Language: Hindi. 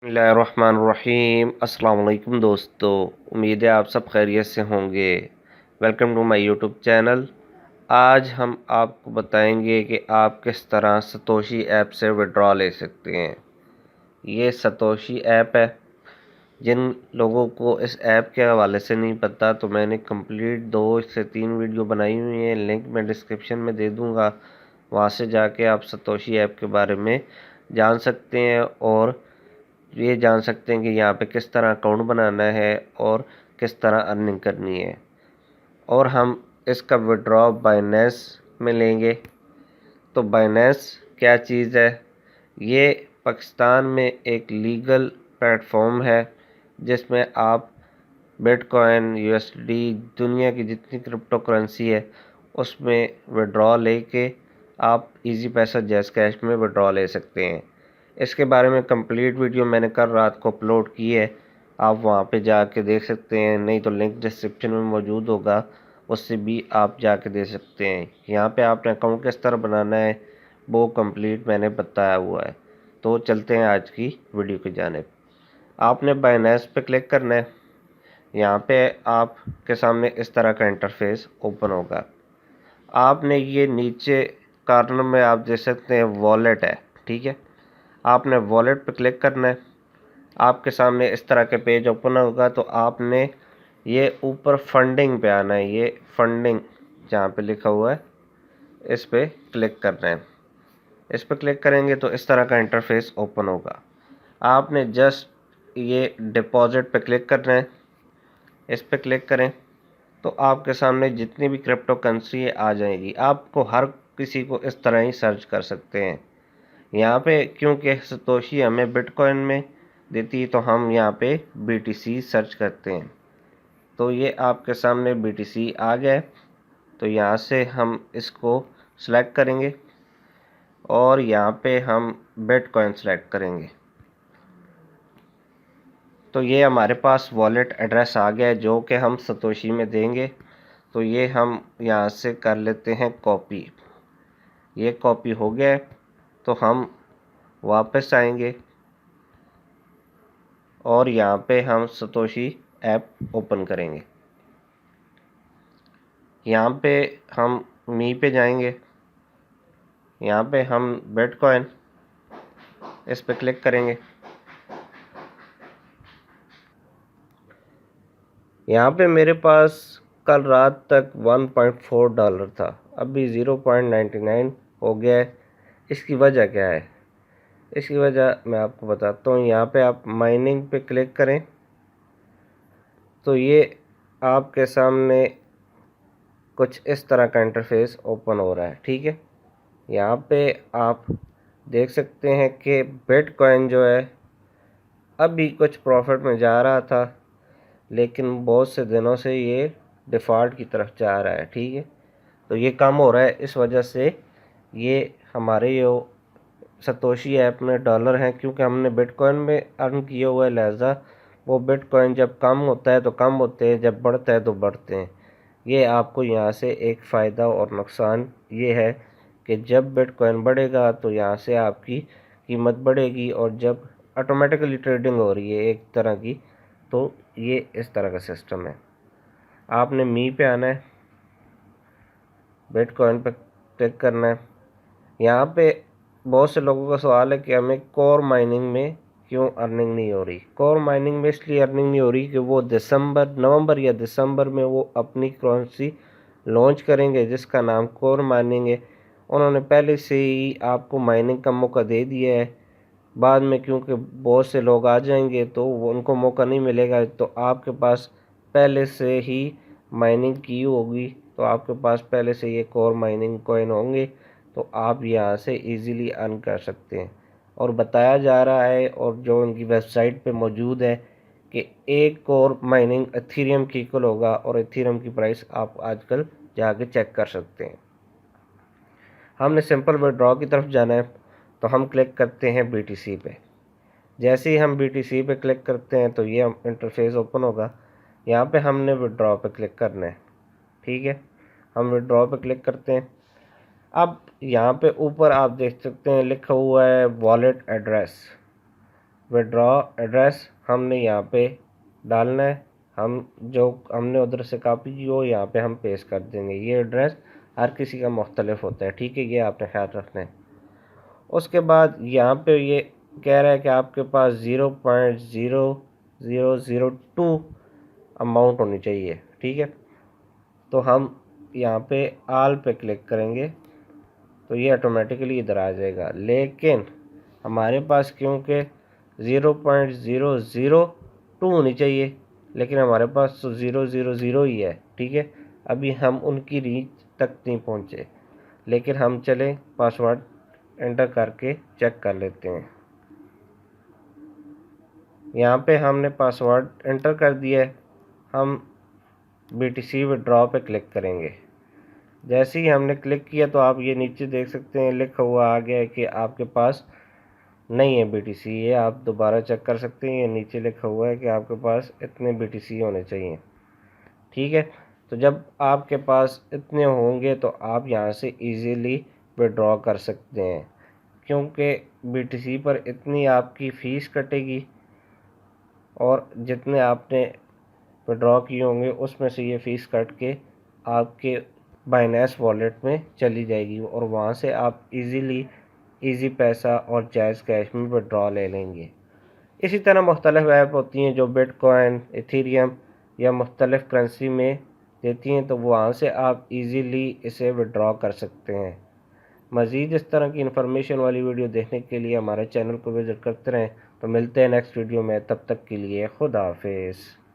बिस्मिल्लाहिर्रहमानिर्रहीम। अस्सलाम वालेकुम दोस्तों, उम्मीद है आप सब खैरियत से होंगे। Welcome to my YouTube channel. आज हम आपको बताएंगे कि आप किस तरह सतोशी ऐप से विड्रॉ ले सकते हैं। ये सतोशी ऐप है। जिन लोगों को इस ऐप के हवाले से नहीं पता तो मैंने कंप्लीट 2 से 3 वीडियो बनाई हुई हैं, लिंक मैं डिस्क्रिप्शन में दे दूँगा। वहाँ से जाके आप सतोशी ऐप के बारे में जान सकते हैं और ये जान सकते हैं कि यहाँ पे किस तरह अकाउंट बनाना है और किस तरह अर्निंग करनी है। और हम इसका विड्रॉ बाइनेंस में लेंगे। तो बाइनेंस क्या चीज़ है? ये पाकिस्तान में एक लीगल प्लेटफॉर्म है जिसमें आप बिटकॉइन, यूएसडी, दुनिया की जितनी क्रिप्टो करेंसी है उसमें विड्रॉ लेके आप इजी पैसा जैज़ कैश में विड्रॉ ले सकते हैं। इसके बारे में कंप्लीट वीडियो मैंने कल रात को अपलोड की है, आप वहां पे जाके देख सकते हैं, नहीं तो लिंक डिस्क्रिप्शन में मौजूद होगा, उससे भी आप जाके देख सकते हैं। यहाँ पे आपने अकाउंट किस तरह बनाना है वो कंप्लीट मैंने बताया हुआ है। तो चलते हैं आज की वीडियो की जानिब। आपने बाइनेंस पे क्लिक करना है। यहाँ पे आपके सामने इस तरह का इंटरफेस ओपन होगा। आपने ये नीचे कॉर्नर में आप देख सकते हैं वॉलेट है, ठीक है। आपने वॉलेट पे क्लिक करना है। आपके सामने इस तरह के पेज ओपन होगा तो आपने ये ऊपर फंडिंग पे आना है। ये फंडिंग जहाँ पे लिखा हुआ है इस पे क्लिक करना है। इस पे क्लिक करेंगे तो इस तरह का इंटरफेस ओपन होगा। आपने जस्ट ये डिपॉजिट पे क्लिक करना है। इस पे क्लिक करें तो आपके सामने जितनी भी क्रिप्टो करेंसी है आ जाएगी। आपको हर किसी को इस तरह ही सर्च कर सकते हैं। यहाँ पे क्योंकि सतोशी हमें बिटकॉइन में देती है तो हम यहाँ पे बीटीसी सर्च करते हैं। तो ये आपके सामने बीटीसी आ गया है। तो यहाँ से हम इसको सिलेक्ट करेंगे और यहाँ पे हम बिटकॉइन सेलेक्ट करेंगे। तो ये हमारे पास वॉलेट एड्रेस आ गया है जो कि हम सतोशी में देंगे। तो ये हम यहाँ से कर लेते हैं कॉपी। ये कॉपी हो गया है। तो हम वापस आएंगे और यहाँ पे हम सतोशी ऐप ओपन करेंगे। यहाँ पे हम मी पे जाएंगे। यहाँ पे हम बिटकॉइन इस पे क्लिक करेंगे। यहाँ पे मेरे पास कल रात तक $1.4 था, अभी 0.99 हो गया है। इसकी वजह क्या है? इसकी वजह मैं आपको बताता हूँ। यहाँ पे आप माइनिंग पे क्लिक करें तो ये आपके सामने कुछ इस तरह का इंटरफेस ओपन हो रहा है, ठीक है। यहाँ पे आप देख सकते हैं कि बिटकॉइन जो है अभी कुछ प्रॉफिट में जा रहा था, लेकिन बहुत से दिनों से ये डिफ़ॉल्ट की तरफ जा रहा है, ठीक है। तो ये कम हो रहा है, इस वजह से ये हमारे जो सतोशी ऐप में डॉलर हैं, क्योंकि हमने बिटकॉइन में अर्न किया हुआ है, लिहाजा वो बिटकॉइन जब कम होता है तो कम होते हैं, जब बढ़ता है तो बढ़ते हैं। ये आपको यहाँ से एक फ़ायदा और नुकसान ये है कि जब बिटकॉइन बढ़ेगा तो यहाँ से आपकी कीमत बढ़ेगी, और जब ऑटोमेटिकली ट्रेडिंग हो रही है एक तरह की, तो ये इस तरह का सिस्टम है। आपने मी पे आना है, बिटकॉइन पे क्लिक करना है। यहाँ पे बहुत से लोगों का सवाल है कि हमें कोर माइनिंग में क्यों अर्निंग नहीं हो रही। कोर माइनिंग में इसलिए अर्निंग नहीं हो रही कि वो नवंबर या दिसंबर में वो अपनी करेंसी लॉन्च करेंगे जिसका नाम कोर माइनिंग है। उन्होंने पहले से ही आपको माइनिंग का मौका दे दिया है। बाद में क्योंकि बहुत से लोग आ जाएंगे तो वो उनको मौका नहीं मिलेगा। तो आपके पास पहले से ही माइनिंग की होगी, तो आपके पास पहले से ये कोर माइनिंग कॉइन होंगे, तो आप यहाँ से इजीली अर्न कर सकते हैं। और बताया जा रहा है और जो उनकी वेबसाइट पे मौजूद है कि एक कोर माइनिंग एथीरियम की इक्वल होगा, और एथीरियम की प्राइस आप आजकल जाके चेक कर सकते हैं। हमने सिंपल विड्रॉ की तरफ जाना है तो हम क्लिक करते हैं बीटीसी पे। जैसे ही हम बीटीसी पे क्लिक करते हैं तो ये इंटरफेस ओपन होगा। यहाँ पे हमने विड्रॉ पे क्लिक करना है, ठीक है। हम विड्रॉ पे क्लिक करते हैं। अब यहाँ पे ऊपर आप देख सकते हैं लिखा हुआ है वॉलेट एड्रेस। विड्रॉ एड्रेस हमने यहाँ पे डालना है। हम जो हमने उधर से कॉपी की वो यहाँ पे हम पेस्ट कर देंगे। ये एड्रेस हर किसी का मुख्तलिफ होता है, ठीक है, ये आपने ख्याल रखना है। उसके बाद यहाँ पे ये कह रहा है कि आपके पास 0.0002 अमाउंट होनी चाहिए, ठीक है। तो हम यहाँ पे आल पे क्लिक करेंगे तो ये ऑटोमेटिकली इधर आ जाएगा, लेकिन हमारे पास क्योंकि 0.002 होनी चाहिए, लेकिन हमारे पास तो 000 ही है, ठीक है। अभी हम उनकी रीच तक नहीं पहुँचे, लेकिन हम चलें पासवर्ड एंटर करके चेक कर लेते हैं। यहाँ पे हमने पासवर्ड एंटर कर दिया है। हम BTC विड्रॉ पे क्लिक करेंगे। जैसे ही हमने क्लिक किया तो आप ये नीचे देख सकते हैं लिखा हुआ आ गया है कि आपके पास नहीं है BTC। ये आप दोबारा चेक कर सकते हैं, ये नीचे लिखा हुआ है कि आपके पास इतने BTC होने चाहिए, ठीक है। तो जब आपके पास इतने होंगे तो आप यहाँ से इजीली विड्रॉ कर सकते हैं, क्योंकि BTC पर इतनी आपकी फ़ीस कटेगी और जितने आपने विड्रॉ किए होंगे उसमें से ये फ़ीस कट के आपके बाइनेंस वॉलेट में चली जाएगी और वहाँ से आप इजी पैसा और जायज़ कैश में विड्रॉ ले लेंगे। इसी तरह मुख्तलिफ ऐप होती हैं जो बिटकॉइन, इथेरियम या मुख्तलिफ करेंसी में देती हैं, तो वहाँ से आप इजीली इसे विड्रॉ कर सकते हैं। मज़ीद इस तरह की इन्फॉर्मेशन वाली वीडियो देखने के लिए हमारे चैनल को विज़िट करते रहें। तो मिलते हैं नेक्स्ट वीडियो में, तब तक के लिए खुदा हाफिज़।